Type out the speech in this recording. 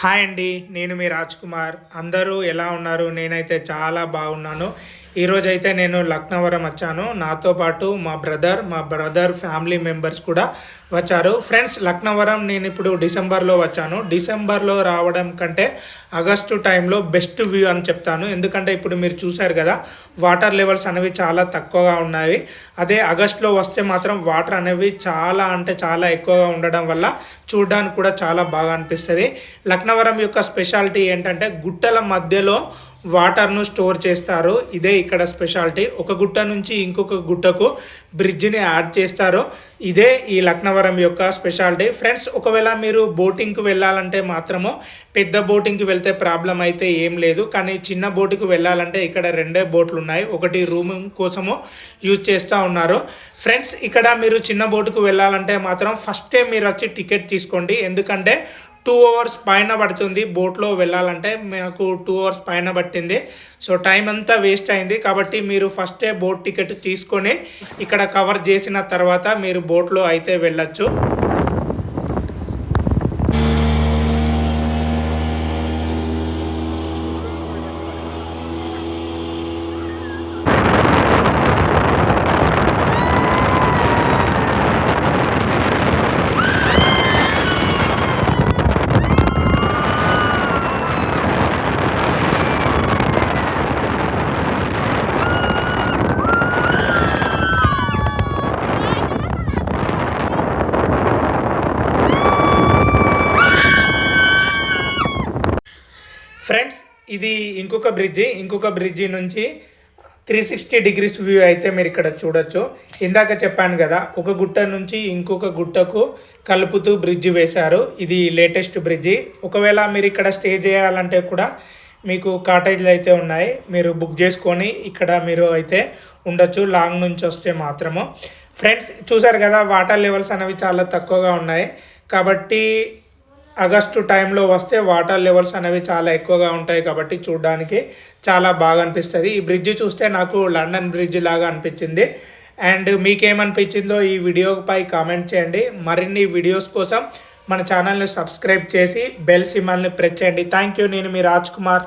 Hi అండి, నేను మీ రాజ్ కుమార్. అందరూ ఎలా ఉన్నారు? నేనైతే చాలా బాగున్నాను. ఈరోజైతే నేను లక్నవరం వచ్చాను. నాతో పాటు మా బ్రదర్ ఫ్యామిలీ మెంబర్స్ కూడా వచ్చారు. ఫ్రెండ్స్, లక్నవరం నేను ఇప్పుడు డిసెంబర్లో వచ్చాను. డిసెంబర్లో రావడం కంటే ఆగస్టు టైంలో బెస్ట్ వ్యూ అని చెప్తాను. ఎందుకంటే ఇప్పుడు మీరు చూశారు కదా, వాటర్ లెవెల్స్ అనేవి చాలా తక్కువగా ఉన్నాయి. అదే ఆగస్టులో వస్తే మాత్రం వాటర్ అనేవి చాలా అంటే చాలా ఎక్కువగా ఉండడం వల్ల చూడడానికి కూడా చాలా బాగా అనిపిస్తుంది. లక్నవరం యొక్క స్పెషాలిటీ ఏంటంటే గుట్టల మధ్యలో వాటర్ను స్టోర్ చేస్తారు. ఇదే ఇక్కడ స్పెషాలిటీ. ఒక గుట్ట నుంచి ఇంకొక గుట్టకు బ్రిడ్జిని యాడ్ చేస్తారు. ఇదే ఈ లక్నవరం యొక్క స్పెషాలిటీ. ఫ్రెండ్స్, ఒకవేళ మీరు బోటింగ్కి వెళ్ళాలంటే మాత్రము పెద్ద బోటింగ్కి వెళ్తే ప్రాబ్లం అయితే ఏం లేదు. కానీ చిన్న బోటుకు వెళ్ళాలంటే ఇక్కడ రెండే బోట్లు ఉన్నాయి. ఒకటి రూమ్ కోసము యూజ్ చేస్తూ ఉన్నారు. ఫ్రెండ్స్, ఇక్కడ మీరు చిన్న బోటుకు వెళ్ళాలంటే మాత్రం ఫస్టే మీరు వచ్చి టికెట్ తీసుకోండి. ఎందుకంటే 2 అవర్స్ పైన పడుతుంది బోట్లో వెళ్ళాలంటే. మాకు 2 అవర్స్ పైన పట్టింది. సో టైం అంతా వేస్ట్ అయింది. కాబట్టి మీరు ఫస్టే బోట్ టికెట్ తీసుకొని ఇక్కడ కవర్ చేసిన తర్వాత మీరు బోట్లో అయితే వెళ్ళొచ్చు. ఫ్రెండ్స్, ఇది ఇంకొక బ్రిడ్జి నుంచి 360 డిగ్రీస్ వ్యూ అయితే మీరు ఇక్కడ చూడొచ్చు. ఇందాక చెప్పాను కదా, ఒక గుట్ట నుంచి ఇంకొక గుట్టకు కలుపుతూ బ్రిడ్జి వేశారు. ఇది లేటెస్ట్ బ్రిడ్జి. ఒకవేళ మీరు ఇక్కడ స్టే చేయాలంటే కూడా మీకు కాటేజ్లు అయితే ఉన్నాయి. మీరు బుక్ చేసుకొని ఇక్కడ మీరు అయితే ఉండొచ్చు, లాంగ్ నుంచి వస్తే మాత్రము. ఫ్రెండ్స్, చూసారు కదా, వాటర్ లెవెల్స్ అనేవి చాలా తక్కువగా ఉన్నాయి. కాబట్టి ఆగస్టు టైంలో వస్తే వాటర్ లెవెల్స్ అనేవి చాలా ఎక్కువగా ఉంటాయి. కాబట్టి చూడడానికి చాలా బాగా అనిపిస్తుంది. ఈ బ్రిడ్జ్ చూస్తే నాకు లండన్ బ్రిడ్జ్ లాగా అనిపించింది. అండ్ మీకేమనిపించిందో ఈ వీడియోపై కామెంట్ చేయండి. మరిన్ని వీడియోస్ కోసం మన ఛానల్ని సబ్స్క్రైబ్ చేసి బెల్ సింబల్ని ప్రెస్ చేయండి. Thank you. నేను మీ రాజ్ కుమార్.